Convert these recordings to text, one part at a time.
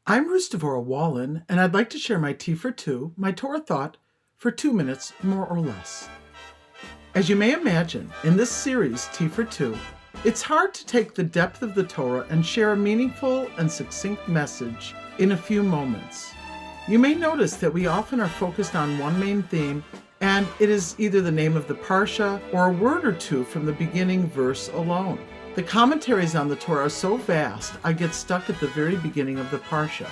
I'm Devorah Wallen, and I'd like to share my Tea for Two, my Torah thought, for 2 minutes, more or less. As you may imagine, in this series, Tea for Two, it's hard to take the depth of the Torah and share a meaningful and succinct message in a few moments. You may notice that we often are focused on one main theme, and it is either the name of the parsha or a word or two from the beginning verse alone. The commentaries on the Torah are so vast, I get stuck at the very beginning of the parsha.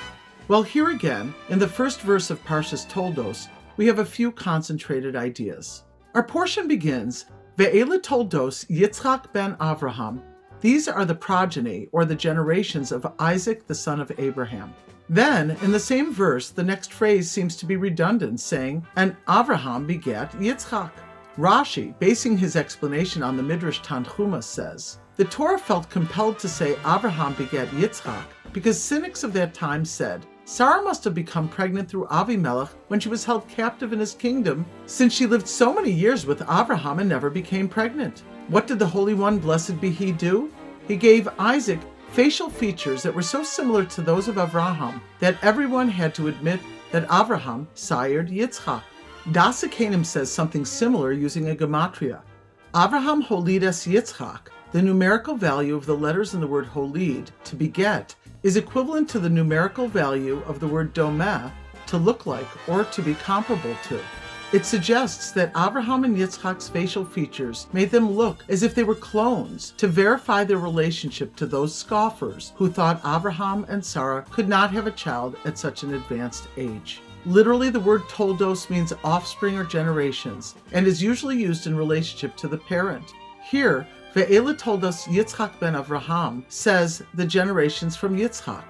Well, here again, in the first verse of Parshas Toldos, we have a few concentrated ideas. Our portion begins, Ve'ele Toldos Yitzchak ben Avraham. These are the progeny, or the generations of Isaac, the son of Abraham. Then, in the same verse, the next phrase seems to be redundant, saying, and Avraham begat Yitzchak. Rashi, basing his explanation on the Midrash Tanchuma, says, the Torah felt compelled to say Avraham begat Yitzchak because cynics of that time said, Sarah must have become pregnant through Avimelech when she was held captive in his kingdom, since she lived so many years with Avraham and never became pregnant. What did the Holy One, blessed be he, do? He gave Isaac facial features that were so similar to those of Avraham that everyone had to admit that Avraham sired Yitzchak. Das Akanim says something similar using a gematria. Avraham holides Yitzchak. The numerical value of the letters in the word holid, to beget, is equivalent to the numerical value of the word domeh, to look like or to be comparable to. It suggests that Avraham and Yitzchak's facial features made them look as if they were clones to verify their relationship to those scoffers who thought Avraham and Sarah could not have a child at such an advanced age. Literally, the word toldos means offspring or generations, and is usually used in relationship to the parent. Here, Ve'ele Toldos Yitzchak ben Avraham says the generations from Yitzchak.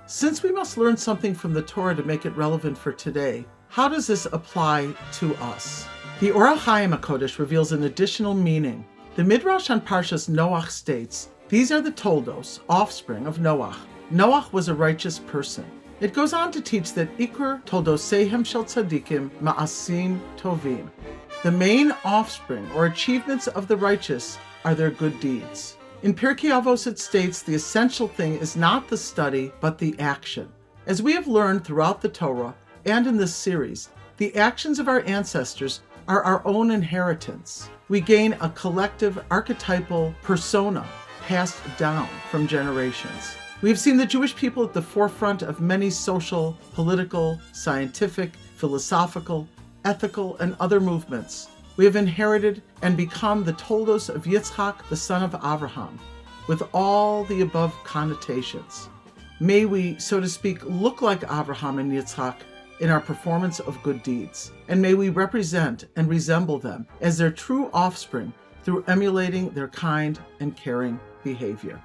Since we must learn something from the Torah to make it relevant for today, how does this apply to us? The Or HaChaim HaKodesh reveals an additional meaning. The Midrash on Parshas Noach states, these are the Toldos, offspring of Noach. Noach was a righteous person. It goes on to teach that Iker Toldosehem Shel Tzadikim Ma'asim Tovim. The main offspring or achievements of the righteous are their good deeds. In Pirkei Avos it states the essential thing is not the study, but the action. As we have learned throughout the Torah and in this series, the actions of our ancestors are our own inheritance. We gain a collective archetypal persona passed down from generations. We have seen the Jewish people at the forefront of many social, political, scientific, philosophical, ethical, and other movements. We have inherited and become the Toldos of Yitzchak, the son of Avraham, with all the above connotations. May we, so to speak, look like Avraham and Yitzchak in our performance of good deeds, and may we represent and resemble them as their true offspring through emulating their kind and caring behavior.